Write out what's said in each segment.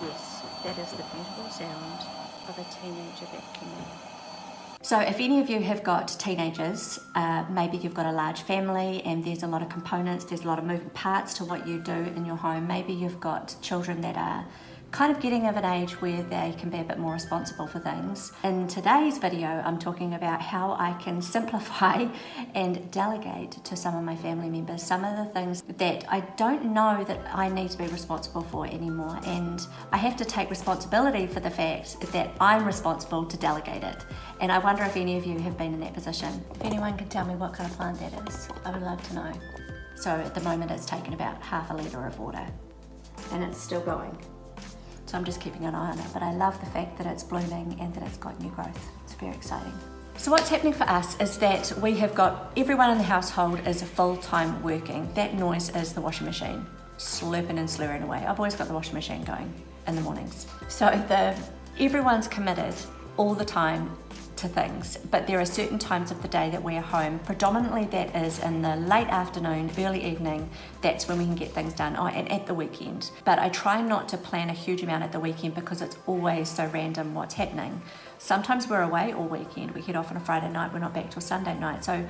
Yes, that is the beautiful sound of a teenager vacuuming. So if any of you have got teenagers, maybe you've got a large family and there's a lot of components, there's a lot of moving parts to what you do in your home. Maybe you've got children that are kind of getting of an age where they can be a bit more responsible for things. In today's video, I'm talking about how I can simplify and delegate to some of my family members some of the things that I don't know that I need to be responsible for anymore. And I have to take responsibility for the fact that I'm responsible to delegate it. And I wonder if any of you have been in that position. If anyone can tell me what kind of plant that is, I would love to know. So at the moment it's taken about half a litre of water and it's still going. So I'm just keeping an eye on it, but I love the fact that it's blooming and that it's got new growth. It's very exciting. So what's happening for us is that we have got, everyone in the household is full-time working. That noise is the washing machine, slurping and slurring away. I've always got the washing machine going in the mornings. So everyone's committed all the time to things, but there are certain times of the day that we're home. Predominantly that is in the late afternoon, early evening. That's when we can get things done, and at the weekend. But I try not to plan a huge amount at the weekend because it's always so random what's happening. Sometimes we're away all weekend. We head off on a Friday night, we're not back till Sunday night. So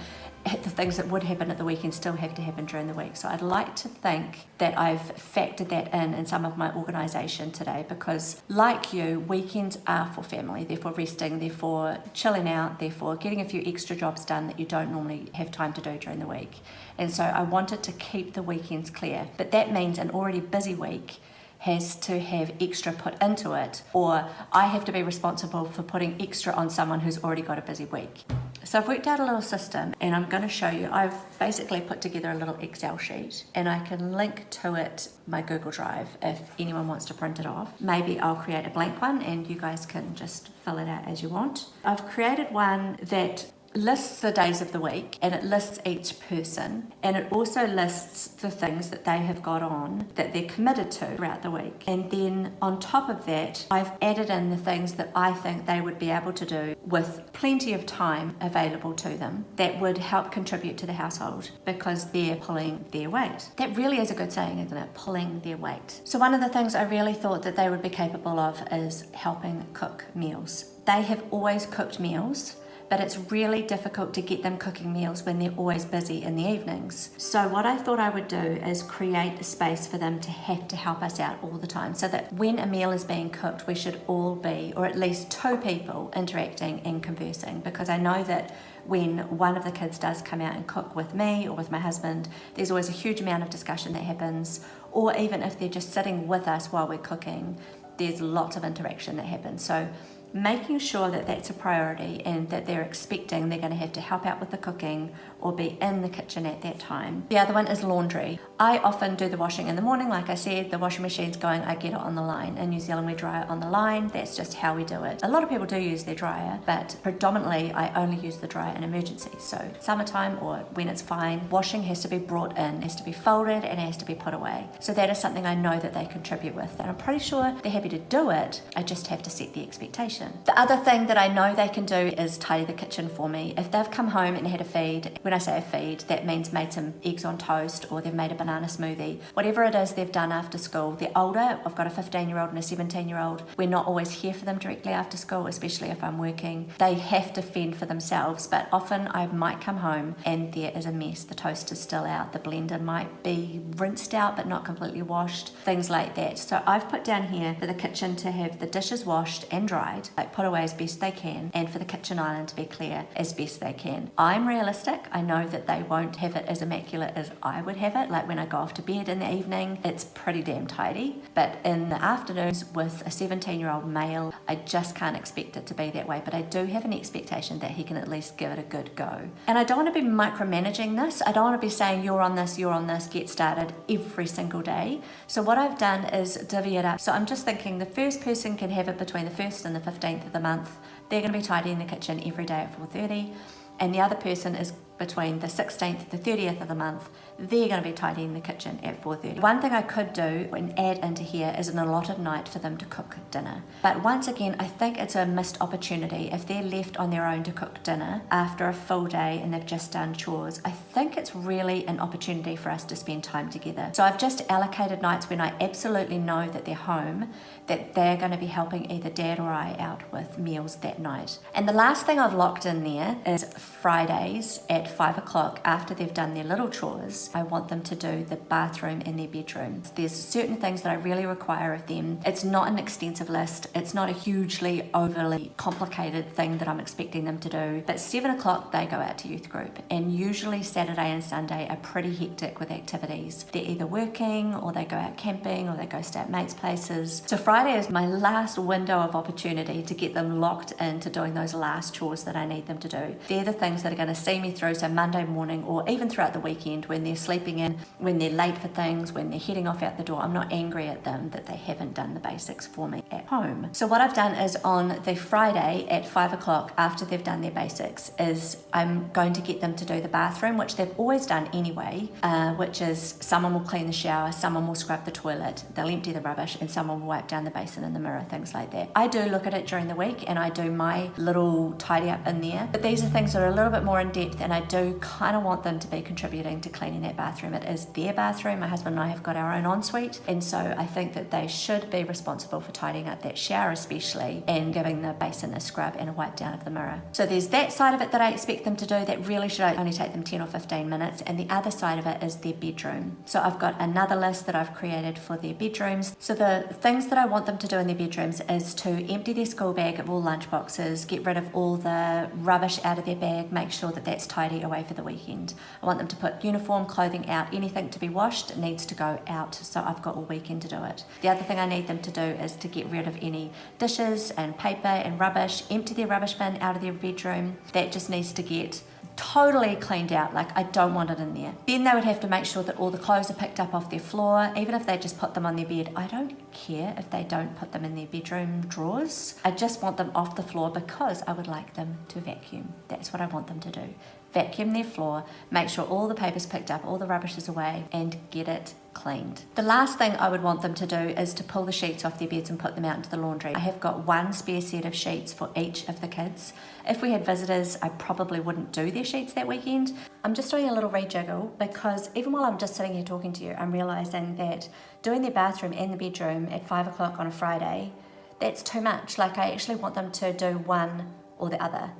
the things that would happen at the weekend still have to happen during the week. So I'd like to think that I've factored that in some of my organisation today, because like you, weekends are for family. They're for resting, they're for chilling out, they're for getting a few extra jobs done that you don't normally have time to do during the week. And so I wanted to keep the weekends clear. But that means an already busy week has to have extra put into it, or I have to be responsible for putting extra on someone who's already got a busy week. So I've worked out a little system and I'm going to show you. I've basically put together a little Excel sheet and I can link to it my Google Drive if anyone wants to print it off. Maybe I'll create a blank one and you guys can just fill it out as you want. I've created one that lists the days of the week and it lists each person, and it also lists the things that they have got on that they're committed to throughout the week. And then on top of that, I've added in the things that I think they would be able to do with plenty of time available to them that would help contribute to the household because they're pulling their weight. That really is a good saying, isn't it? Pulling their weight. So one of the things I really thought that they would be capable of is helping cook meals. They have always cooked meals, but it's really difficult to get them cooking meals when they're always busy in the evenings. So what I thought I would do is create a space for them to have to help us out all the time, so that when a meal is being cooked, we should all be, or at least two people, interacting and conversing, because I know that when one of the kids does come out and cook with me or with my husband, there's always a huge amount of discussion that happens, or even if they're just sitting with us while we're cooking, there's lots of interaction that happens. So making sure that that's a priority and that they're expecting they're going to have to help out with the cooking or be in the kitchen at that time. The other one is laundry. I often do the washing in the morning. Like I said, the washing machine's going, I get it on the line. In New Zealand, we dry it on the line. That's just how we do it. A lot of people do use their dryer, but predominantly I only use the dryer in emergencies. So summertime or when it's fine, washing has to be brought in, has to be folded and has to be put away. So that is something I know that they contribute with, and I'm pretty sure they're happy to do it. I just have to set the expectation. The other thing that I know they can do is tidy the kitchen for me. If they've come home and had a feed, when I say a feed, that means made some eggs on toast or they've made a banana smoothie. Whatever it is they've done after school. They're older. I've got a 15-year-old and a 17-year-old. We're not always here for them directly after school, especially if I'm working. They have to fend for themselves, but often I might come home and there is a mess. The toast is still out. The blender might be rinsed out but not completely washed. Things like that. So I've put down here for the kitchen to have the dishes washed and dried, like put away as best they can, and for the kitchen island to be clear as best they can. I'm realistic. I know that they won't have it as immaculate as I would have it. Like when I go off to bed in the evening, it's pretty damn tidy. But in the afternoons with a 17-year-old male, I just can't expect it to be that way. But I do have an expectation that he can at least give it a good go. And I don't want to be micromanaging this. I don't want to be saying you're on this, get started every single day. So what I've done is divvy it up. So I'm just thinking the first person can have it between the 1st and the 15th of the month. They're going to be tidying the kitchen every day at 4:30. And the other person is between the 16th, the 30th of the month, they're going to be tidying the kitchen at 4:30. One thing I could do and add into here is an allotted night for them to cook dinner. But once again, I think it's a missed opportunity if they're left on their own to cook dinner after a full day and they've just done chores. I think it's really an opportunity for us to spend time together. So I've just allocated nights when I absolutely know that they're home, that they're going to be helping either Dad or I out with meals that night. And the last thing I've locked in there is Fridays at 5 o'clock after they've done their little chores. I want them to do the bathroom and their bedroom. There's certain things that I really require of them. It's not an extensive list. It's not a hugely overly complicated thing that I'm expecting them to do. But 7 o'clock they go out to youth group, and usually Saturday and Sunday are pretty hectic with activities. They're either working or they go out camping or they go stay at mates' places. So Friday is my last window of opportunity to get them locked into doing those last chores that I need them to do. They're the things that are going to see me through, so Monday morning or even throughout the weekend when they're sleeping in, when they're late for things, when they're heading off out the door. I'm not angry at them that they haven't done the basics for me at home. So what I've done is on the Friday at 5 o'clock after they've done their basics is I'm going to get them to do the bathroom, which they've always done anyway, which is someone will clean the shower, someone will scrub the toilet, they'll empty the rubbish, and someone will wipe down the basin and the mirror, things like that. I do look at it during the week and I do my little tidy up in there, but these are things that are a little bit more in depth, and I do kind of want them to be contributing to cleaning that bathroom. It is their bathroom. My husband and I have got our own ensuite, and so I think that they should be responsible for tidying up that shower especially, and giving the basin a scrub and a wipe down of the mirror. So there's that side of it that I expect them to do that really should only take them 10 or 15 minutes, and the other side of it is their bedroom. So I've got another list that I've created for their bedrooms. So the things that I want them to do in their bedrooms is to empty their school bag of all lunch boxes, get rid of all the rubbish out of their bag, make sure that that's tidy away for the weekend. I want them to put uniform clothing out. Anything to be washed needs to go out, so I've got all weekend to do it. The other thing I need them to do is to get rid of any dishes and paper and rubbish, empty their rubbish bin out of their bedroom. That just needs to get totally cleaned out. Like, I don't want it in there. Then they would have to make sure that all the clothes are picked up off their floor, even if they just put them on their bed. I don't care if they don't put them in their bedroom drawers. I just want them off the floor because I would like them to vacuum. That's what I want them to do. Vacuum their floor, make sure all the paper's picked up, all the rubbish is away, and get it cleaned. The last thing I would want them to do is to pull the sheets off their beds and put them out into the laundry. I have got one spare set of sheets for each of the kids. If we had visitors, I probably wouldn't do their sheets that weekend. I'm just doing a little rejiggle because even while I'm just sitting here talking to you, I'm realizing that doing their bathroom and the bedroom at 5 o'clock on a Friday, that's too much. Like, I actually want them to do one or the other.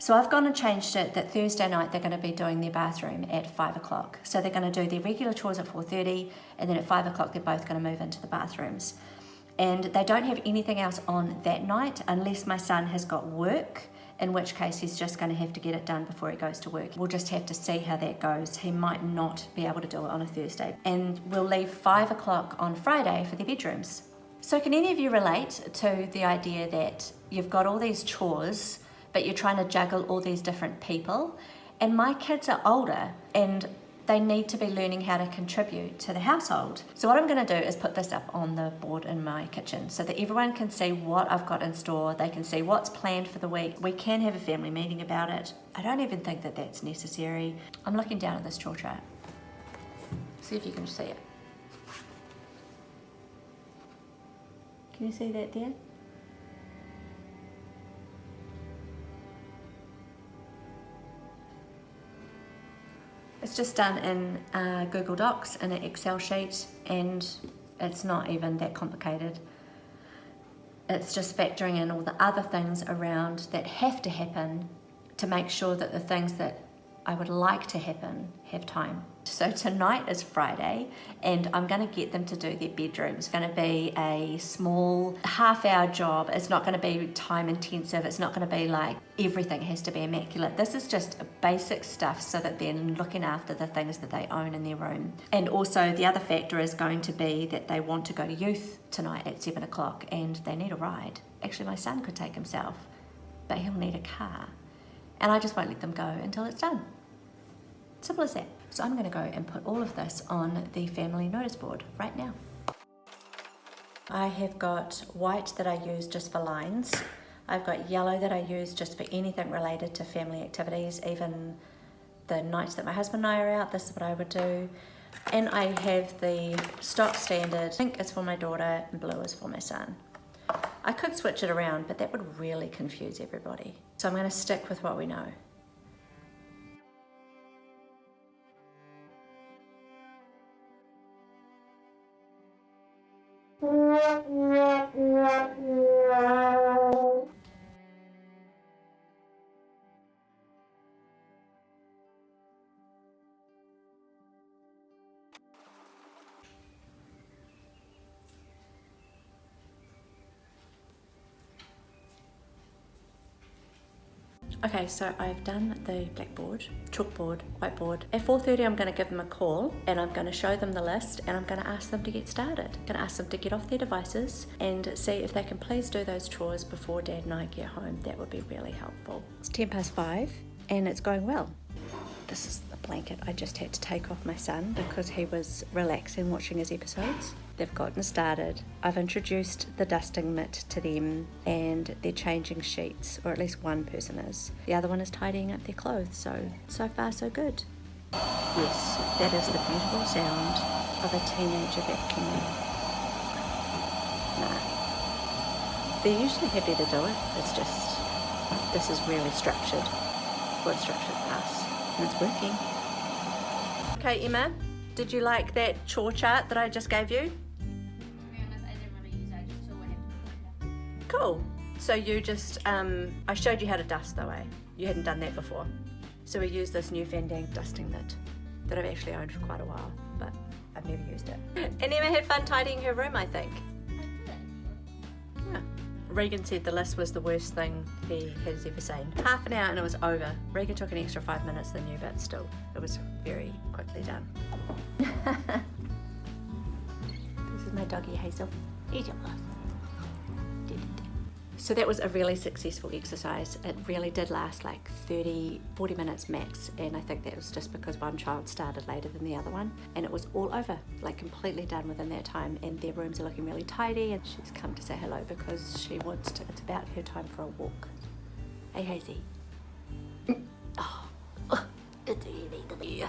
So I've gone and changed it that Thursday night they're going to be doing their bathroom at 5 o'clock. So they're going to do their regular chores at 4:30, and then at 5 o'clock they're both going to move into the bathrooms. And they don't have anything else on that night unless my son has got work, in which case he's just going to have to get it done before he goes to work. We'll just have to see how that goes. He might not be able to do it on a Thursday. And we'll leave 5 o'clock on Friday for their bedrooms. So can any of you relate to the idea that you've got all these chores but you're trying to juggle all these different people? And my kids are older and they need to be learning how to contribute to the household. So what I'm going to do is put this up on the board in my kitchen so that everyone can see what I've got in store. They can see what's planned for the week. We can have a family meeting about it. I don't even think that that's necessary. I'm looking down at this chore chart. See if you can see it. Can you see that there? It's just done in Google Docs in an Excel sheet, and it's not even that complicated. It's just factoring in all the other things around that have to happen to make sure that the things that I would like to happen have time. So tonight is Friday and I'm going to get them to do their bedroom. It's going to be a small half-hour job. It's not going to be time intensive. It's not going to be like everything has to be immaculate. This is just basic stuff so that they're looking after the things that they own in their room. And also the other factor is going to be that they want to go to youth tonight at 7 o'clock and they need a ride. Actually, my son could take himself, but he'll need a car. And I just won't let them go until it's done. Simple as that. So I'm going to go and put all of this on the family notice board right now. I have got white that I use just for lines. I've got yellow that I use just for anything related to family activities, even the nights that my husband and I are out, this is what I would do. And I have the stock standard, pink is for my daughter and blue is for my son. I could switch it around, but that would really confuse everybody. So I'm going to stick with what we know. Okay, so I've done the blackboard, chalkboard, whiteboard. At 4:30 I'm going to give them a call and I'm going to show them the list and I'm going to ask them to get started. I'm going to ask them to get off their devices and see if they can please do those chores before Dad and I get home. That would be really helpful. It's 5:10 and it's going well. This is the blanket I just had to take off my son because he was relaxing watching his episodes. They've gotten started. I've introduced the dusting mitt to them and they're changing sheets, or at least one person is. The other one is tidying up their clothes, so far so good. Yes, that is the beautiful sound of a teenager vacuuming. Nah. They're usually happy to do it, it's just, this is really structured. Well, it's structured for us, and it's working. Okay, Emma, did you like that chore chart that I just gave you? Cool. So you just, I showed you how to dust though, eh? You hadn't done that before. So we use this new Fendang dusting mitt that I've actually owned for quite a while, but I've never used it. And Emma had fun tidying her room, I think. Yeah. Regan said the list was the worst thing he has ever seen. Half an hour and it was over. Regan took an extra 5 minutes than you, but still, it was very quickly done. This is my doggy Hazel. Here's your blood. So that was a really successful exercise. It really did last like 30, 40 minutes max, and I think that was just because one child started later than the other one, and it was all over, like completely done within that time, and their rooms are looking really tidy, and she's come to say hello because she wants to, it's about her time for a walk. Hey Hazy. Oh, do you need the beer?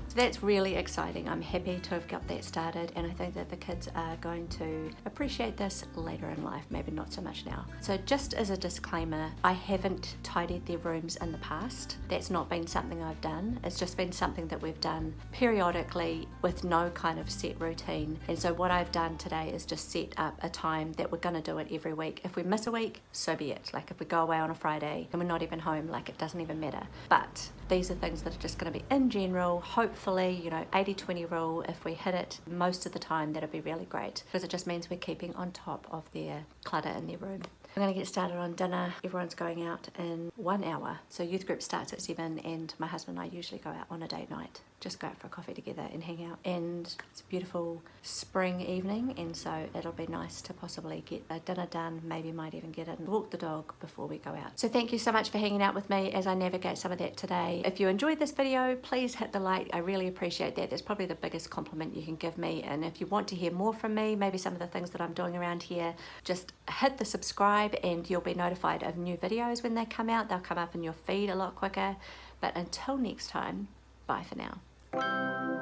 So that's really exciting. I'm happy to have got that started, and I think that the kids are going to appreciate this later in life, maybe not so much now. So just as a disclaimer, I haven't tidied their rooms in the past. That's not been something I've done. It's just been something that we've done periodically with no kind of set routine. And so what I've done today is just set up a time that we're gonna do it every week. If we miss a week, so be it. Like if we go away on a Friday and we're not even home, like it doesn't even matter. But these are things that are just going to be in general, hopefully, you know, 80-20 rule. If we hit it most of the time, that'll be really great, because it just means we're keeping on top of their clutter in their room. I'm going to get started on dinner. Everyone's going out in 1 hour. So youth group starts at 7, and my husband and I usually go out on a date night. Just go out for a coffee together and hang out. And it's a beautiful spring evening, and so it'll be nice to possibly get a dinner done. Maybe might even get in, walk the dog before we go out. So thank you so much for hanging out with me as I navigate some of that today. If you enjoyed this video, please hit the like. I really appreciate that. That's probably the biggest compliment you can give me. And if you want to hear more from me, maybe some of the things that I'm doing around here, just hit the subscribe and you'll be notified of new videos when they come out. They'll come up in your feed a lot quicker. But until next time, bye for now.